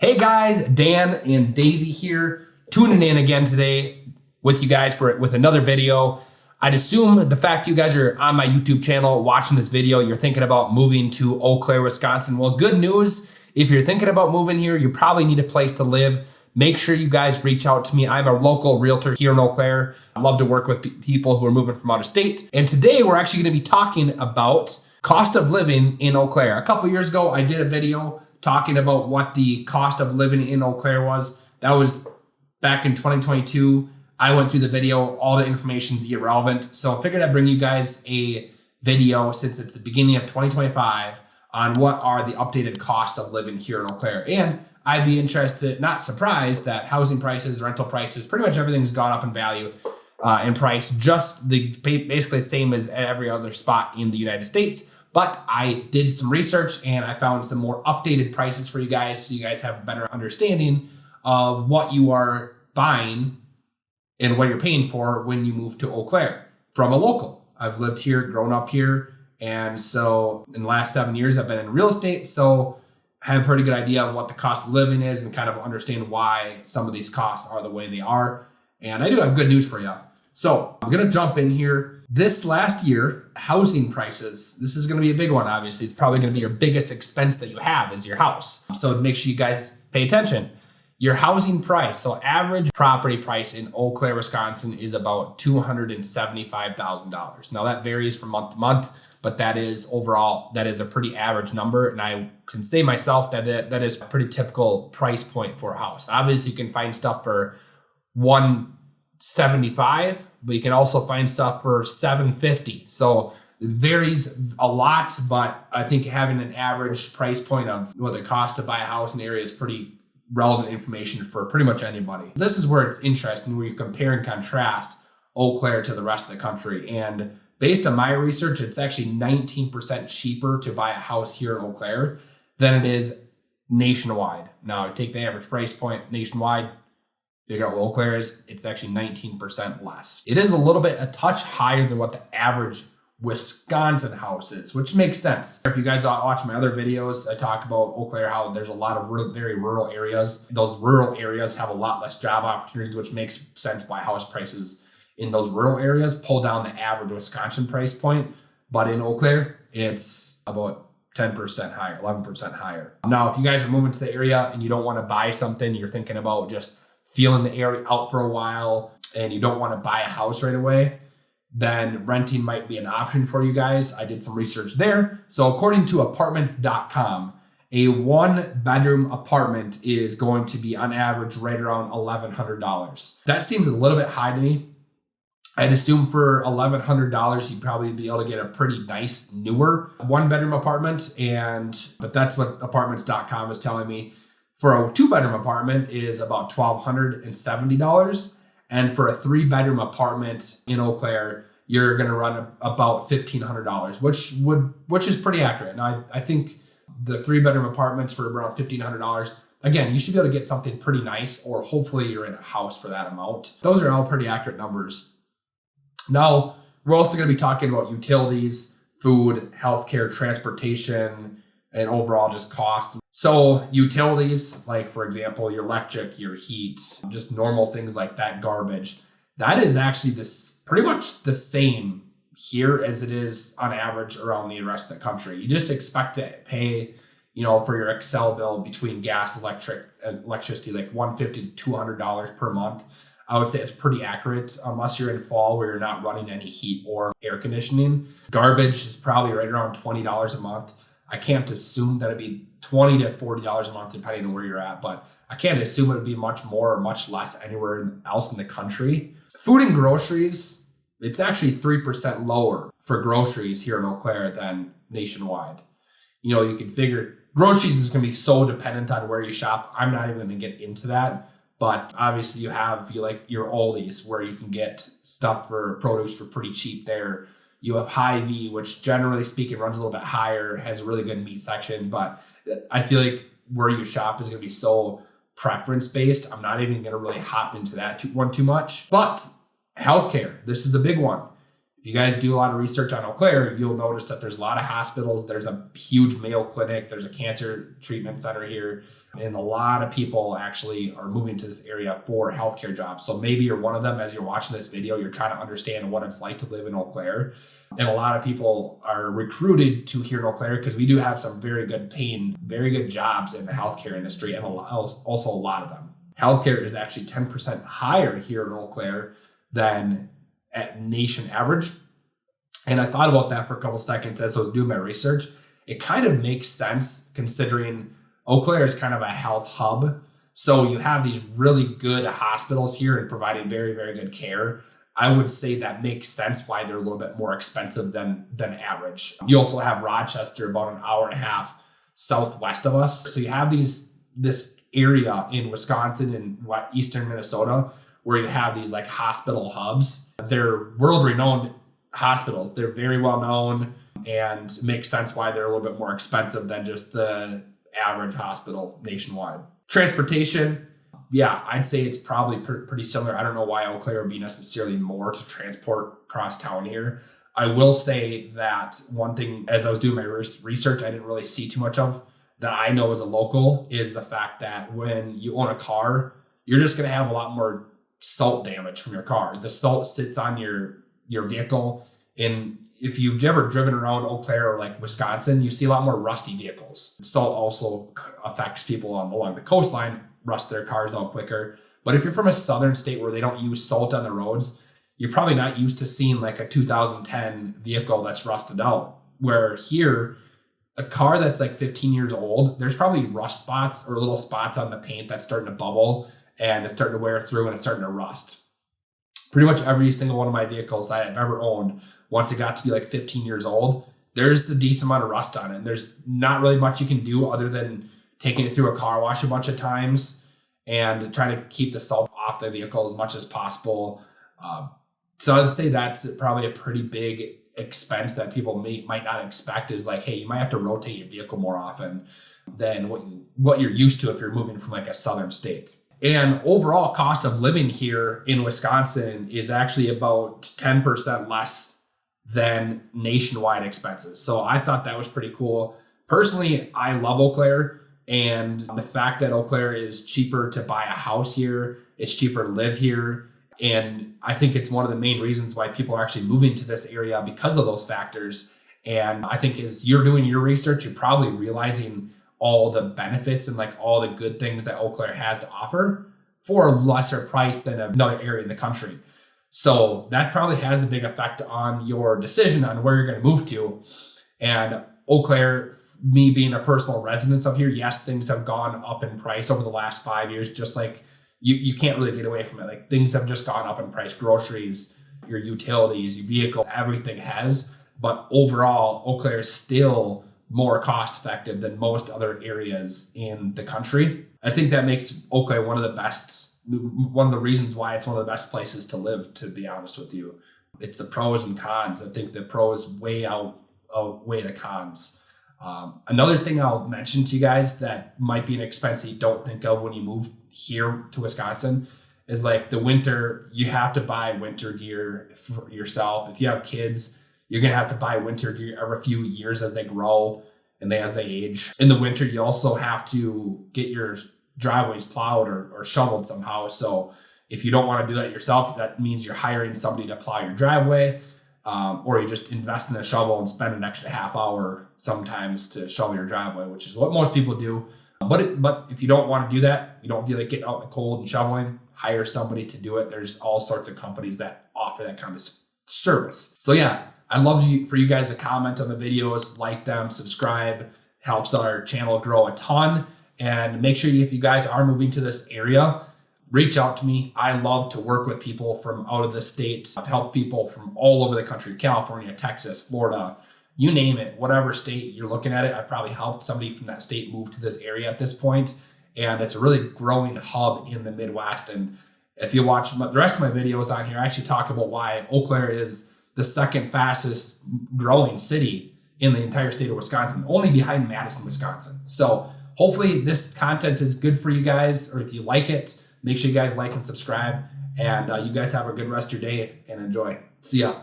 Hey guys, Dan and Daisy here, tuning in again today with you guys with another video. I'd assume the fact you guys are on my YouTube channel watching this video, you're thinking about moving to Eau Claire, Wisconsin. Well, good news. If you're thinking about moving here, you probably need a place to live. Make sure you guys reach out to me. I'm a local realtor here in Eau Claire. I love to work with people who are moving from out of state. And today we're actually going to be talking about cost of living in Eau Claire. A couple years ago, I did a video talking about what the cost of living in Eau Claire was. That was back in 2022. I went through the video, all the information's irrelevant. So I figured I'd bring you guys a video since it's the beginning of 2025 on what are the updated costs of living here in Eau Claire. And I'd be interested, not surprised, that housing prices, rental prices, pretty much everything's gone up in value and price, just basically the same as every other spot in the United States. But I did some research and I found some more updated prices for you guys so you guys have a better understanding of what you are buying and what you're paying for when you move to Eau Claire from a local. I've lived here, grown up here, and so in the last 7 years I've been in real estate, so I have a pretty good idea of what the cost of living is and kind of understand why some of these costs are the way they are. And I do have good news for you. So I'm gonna jump in here. This last year, housing prices, this is gonna be a big one, obviously. It's probably gonna be your biggest expense that you have is your house. So make sure you guys pay attention. Your housing price, so average property price in Eau Claire, Wisconsin is about $275,000. Now that varies from month to month, but that is overall, that is a pretty average number. And I can say myself that that is a pretty typical price point for a house. Obviously you can find stuff for $175, but you can also find stuff for $750. So it varies a lot, but I think having an average price point of what it costs to buy a house in the area is pretty relevant information for pretty much anybody. This is where it's interesting, where you compare and contrast Eau Claire to the rest of the country. And based on my research, it's actually 19% cheaper to buy a house here in Eau Claire than it is nationwide. Now, take the average price point nationwide, figure out what Eau Claire is, it's actually 19% less. It is a touch higher than what the average Wisconsin house is, which makes sense. If you guys watch my other videos, I talk about Eau Claire, how there's a lot of very rural areas. Those rural areas have a lot less job opportunities, which makes sense why house prices in those rural areas pull down the average Wisconsin price point. But in Eau Claire, it's about 10% higher, 11% higher. Now, if you guys are moving to the area and you don't want to buy something, you're thinking about just feeling the area out for a while and you don't want to buy a house right away, then renting might be an option for you guys. I did some research there. So according to apartments.com, a 1-bedroom apartment is going to be on average right around $1,100. That seems a little bit high to me. I'd assume for $1,100, you'd probably be able to get a pretty nice, newer 1-bedroom apartment. But that's what apartments.com is telling me. For a 2-bedroom apartment is about $1,270. And for a 3-bedroom apartment in Eau Claire, you're going to run about $1,500, which is pretty accurate. Now, I think the 3-bedroom apartments for around $1,500, again, you should be able to get something pretty nice, or hopefully you're in a house for that amount. Those are all pretty accurate numbers. Now, we're also going to be talking about utilities, food, healthcare, transportation, and overall just costs. So utilities, like for example, your electric, your heat, just normal things like that, garbage, that is actually pretty much the same here as it is on average around the rest of the country. You just expect to pay, for your Excel bill between gas, electricity, like $150 to $200 per month. I would say it's pretty accurate unless you're in fall where you're not running any heat or air conditioning. Garbage is probably right around $20 a month. I can't assume that it'd be $20 to $40 a month depending on where you're at, but I can't assume it would be much more or much less anywhere else in the country. Food and groceries, it's actually 3% lower for groceries here in Eau Claire than nationwide. You can figure groceries is going to be so dependent on where you shop. I'm not even going to get into that, but obviously you like your Aldi's where you can get stuff for produce for pretty cheap there. You have Hy-Vee, which generally speaking runs a little bit higher, has a really good meat section, but I feel like where you shop is going to be so preference based. I'm not even going to really hop into that too much. But healthcare, this is a big one. If you guys do a lot of research on Eau Claire, you'll notice that there's a lot of hospitals. There's a huge Mayo Clinic. There's a cancer treatment center here. And a lot of people actually are moving to this area for healthcare jobs. So maybe you're one of them. As you're watching this video, you're trying to understand what it's like to live in Eau Claire. And a lot of people are recruited to here in Eau Claire because we do have some very good paying, very good jobs in the healthcare industry, and also a lot of them. Healthcare is actually 10% higher here in Eau Claire than at nation average. And I thought about that for a couple seconds as I was doing my research. It kind of makes sense considering Eau Claire is kind of a health hub. So you have these really good hospitals here and providing very, very good care. I would say that makes sense why they're a little bit more expensive than average. You also have Rochester about an hour and a half southwest of us. So you have this area in Wisconsin and eastern Minnesota where you have these like hospital hubs. They're world-renowned hospitals. They're very well known and makes sense why they're a little bit more expensive than just the average hospital nationwide. Transportation, yeah, I'd say it's probably pretty similar. I don't know why Eau Claire would be necessarily more to transport across town here. I will say that one thing, as I was doing my research, I didn't really see too much of that I know as a local is the fact that when you own a car, you're just going to have a lot more salt damage from your car. The salt sits on your vehicle. And if you've ever driven around Eau Claire or like Wisconsin, you see a lot more rusty vehicles. Salt also affects people along the coastline, rust their cars out quicker. But if you're from a southern state where they don't use salt on the roads, you're probably not used to seeing like a 2010 vehicle that's rusted out. Where here, a car that's like 15 years old, there's probably rust spots or little spots on the paint that's starting to bubble and it's starting to wear through and it's starting to rust. Pretty much every single one of my vehicles that I've ever owned, once it got to be like 15 years old, there's a decent amount of rust on it. And there's not really much you can do other than taking it through a car wash a bunch of times and trying to keep the salt off the vehicle as much as possible. So I'd say that's probably a pretty big expense that people might not expect is like, hey, you might have to rotate your vehicle more often than what you're used to if you're moving from like a southern state. And overall cost of living here in Wisconsin is actually about 10% less than nationwide expenses. So I thought that was pretty cool. Personally, I love Eau Claire, and the fact that Eau Claire is cheaper to buy a house here, it's cheaper to live here. And I think it's one of the main reasons why people are actually moving to this area because of those factors. And I think as you're doing your research, you're probably realizing all the benefits and like all the good things that Eau Claire has to offer for a lesser price than another area in the country. So that probably has a big effect on your decision on where you're going to move to. And Eau Claire, me being a personal resident of here, yes, things have gone up in price over the last 5 years, just like you can't really get away from it. Like things have just gone up in price, groceries, your utilities, your vehicles, everything has. But overall, Eau Claire is still more cost effective than most other areas in the country. I think that makes Eau Claire one of the reasons why it's one of the best places to live, to be honest with you. It's the pros and cons. I think the pros outweigh the cons. Another thing I'll mention to you guys that might be an expense that you don't think of when you move here to Wisconsin is like the winter. You have to buy winter gear for yourself. If you have kids, you're going to have to buy winter gear every few years as they grow and as they age. In the winter, you also have to get your driveways plowed or shoveled somehow. So if you don't want to do that yourself, that means you're hiring somebody to plow your driveway, or you just invest in a shovel and spend an extra half hour sometimes to shovel your driveway, which is what most people do. But if you don't want to do that, you don't feel like getting out in the cold and shoveling, hire somebody to do it. There's all sorts of companies that offer that kind of service. So yeah, I'd love for you guys to comment on the videos, like them, subscribe. Helps our channel grow a ton. And make sure if you guys are moving to this area, reach out to me. I love to work with people from out of the state. I've helped people from all over the country, California, Texas, Florida, you name it, whatever state you're looking at it. I've probably helped somebody from that state move to this area at this point. And it's a really growing hub in the Midwest. And if you watch the rest of my videos on here, I actually talk about why Eau Claire is the second fastest growing city in the entire state of Wisconsin, only behind Madison, Wisconsin. So hopefully this content is good for you guys, or if you like it, make sure you guys like and subscribe. And you guys have a good rest of your day and enjoy. See ya.